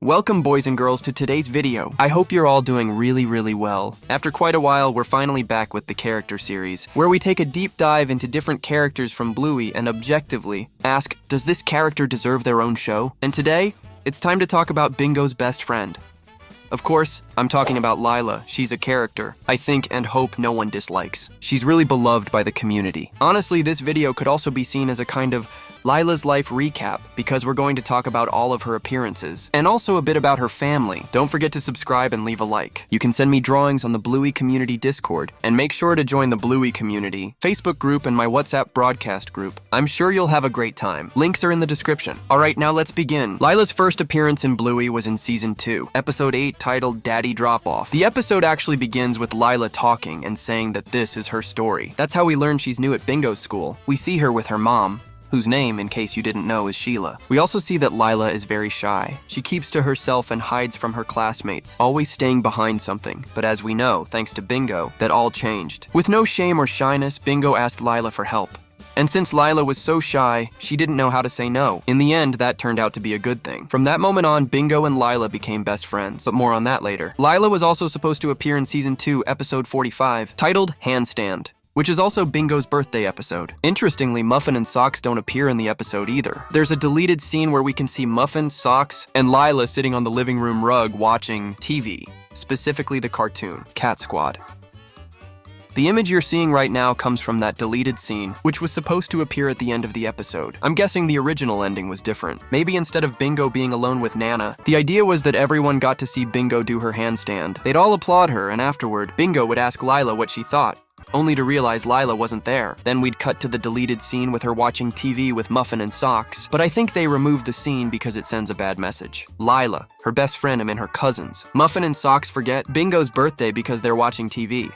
Welcome boys and girls to today's video. I hope you're all doing really well. After quite a while, we're finally back with the character series, where we take a deep dive into different characters from Bluey and objectively ask, does this character deserve their own show? And today, it's time to talk about Bingo's best friend. Of course, I'm talking about Lila. She's a character I think and hope no one dislikes. She's really beloved by the community. Honestly, this video could also be seen as a kind of Lila's life recap because we're going to talk about all of her appearances and also a bit about her family. Don't forget to subscribe and leave a like. You can send me drawings on the Bluey community Discord and make sure to join the Bluey community Facebook group and my WhatsApp broadcast group. I'm sure you'll have a great time. Links are in the description. Alright, now let's begin. Lila's first appearance in Bluey was in Season 2, Episode 8 titled Daddy Dropoff. The episode actually begins with Lila talking and saying that this is her story. That's how we learn she's new at Bingo's school. We see her with her mom, whose name, in case you didn't know, is Sheila. We also see that Lila is very shy. She keeps to herself and hides from her classmates, always staying behind something. But as we know, thanks to Bingo, that all changed. With no shame or shyness, Bingo asked Lila for help. And since Lila was so shy, she didn't know how to say no. In the end, that turned out to be a good thing. From that moment on, Bingo and Lila became best friends, but more on that later. Lila was also supposed to appear in Season 2, Episode 45, titled Handstand, which is also Bingo's birthday episode. Interestingly, Muffin and Socks don't appear in the episode either. There's a deleted scene where we can see Muffin, Socks, and Lila sitting on the living room rug watching TV, specifically the cartoon, Cat Squad. The image you're seeing right now comes from that deleted scene, which was supposed to appear at the end of the episode. I'm guessing the original ending was different. Maybe instead of Bingo being alone with Nana, the idea was that everyone got to see Bingo do her handstand. They'd all applaud her, and afterward, Bingo would ask Lila what she thought, only to realize Lila wasn't there. Then we'd cut to the deleted scene with her watching TV with Muffin and Socks, but I think they removed the scene because it sends a bad message. Lila, her best friend, and her cousins. Muffin and Socks forget Bingo's birthday because they're watching TV.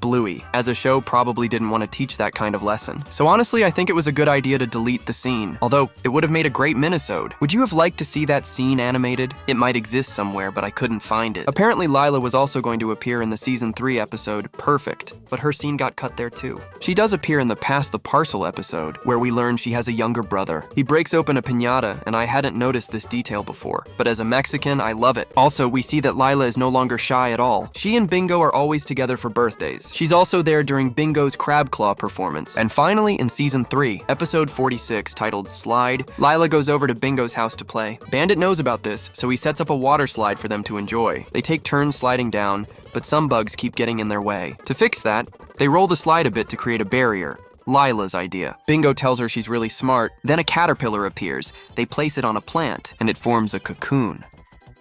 Bluey, as a show, probably didn't want to teach that kind of lesson. So honestly, I think it was a good idea to delete the scene, although it would have made a great minisode. Would you have liked to see that scene animated? It might exist somewhere, but I couldn't find it. Apparently, Lila was also going to appear in the Season 3 episode, Perfect, but her scene got cut there too. She does appear in the Pass the Parcel episode, where we learn she has a younger brother. He breaks open a piñata, and I hadn't noticed this detail before, but as a Mexican, I love it. Also, we see that Lila is no longer shy at all. She and Bingo are always together for birthdays. She's also there during Bingo's Crab Claw performance. And finally, in Season 3, Episode 46, titled Slide, Lila goes over to Bingo's house to play. Bandit knows about this, so he sets up a water slide for them to enjoy. They take turns sliding down, but some bugs keep getting in their way. To fix that, they roll the slide a bit to create a barrier. Lila's idea. Bingo tells her she's really smart. Then a caterpillar appears. They place it on a plant, and it forms a cocoon,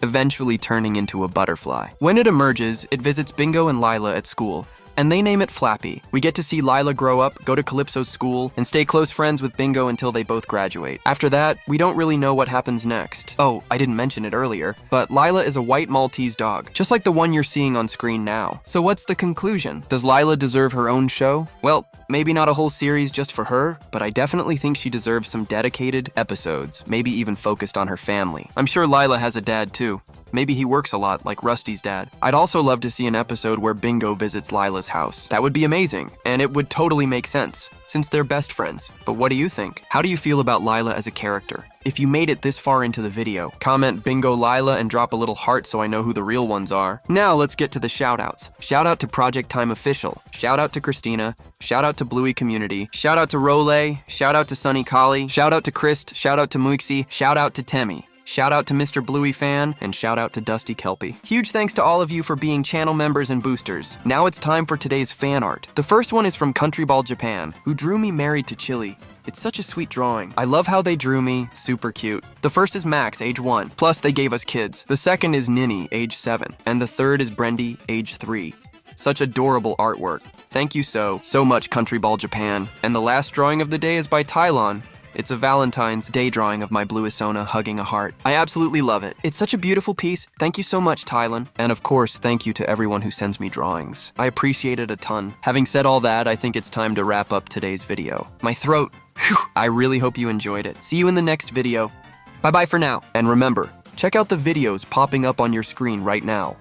eventually turning into a butterfly. When it emerges, it visits Bingo and Lila at school, and they name it Flappy. We get to see Lila grow up, go to Calypso's school, and stay close friends with Bingo until they both graduate. After that, we don't really know what happens next. Oh, I didn't mention it earlier, but Lila is a white Maltese dog, just like the one you're seeing on screen now. So what's the conclusion? Does Lila deserve her own show? Well, maybe not a whole series just for her, but I definitely think she deserves some dedicated episodes, maybe even focused on her family. I'm sure Lila has a dad too. Maybe he works a lot, like Rusty's dad. I'd also love to see an episode where Bingo visits Lila's house. That would be amazing, and it would totally make sense, since they're best friends. But what do you think? How do you feel about Lila as a character? If you made it this far into the video, comment Bingo Lila and drop a little heart so I know who the real ones are. Now let's get to the shoutouts. Shout out to Project Time Official. Shout out to Christina. Shout out to Bluey Community. Shout out to Role. Shout out to Sunny Kali. Shout out to Christ. Shout out to Muixi. Shout out to Temi. Shout out to Mr. Bluey Fan, and shout out to Dusty Kelpie. Huge thanks to all of you for being channel members and boosters. Now it's time for today's fan art. The first one is from Country Ball Japan, who drew me married to Chili. It's such a sweet drawing. I love how they drew me, super cute. The first is Max, age 1, plus they gave us kids. The second is Ninny, age 7, and the third is Brendy, age 3. Such adorable artwork. Thank you so much, Country Ball Japan. And the last drawing of the day is by Tylon. It's a Valentine's Day drawing of my Bluisona hugging a heart. I absolutely love it. It's such a beautiful piece. Thank you so much, Tylon. And of course, thank you to everyone who sends me drawings. I appreciate it a ton. Having said all that, I think it's time to wrap up today's video. My throat. Whew, I really hope you enjoyed it. See you in the next video. Bye-bye for now. And remember, check out the videos popping up on your screen right now.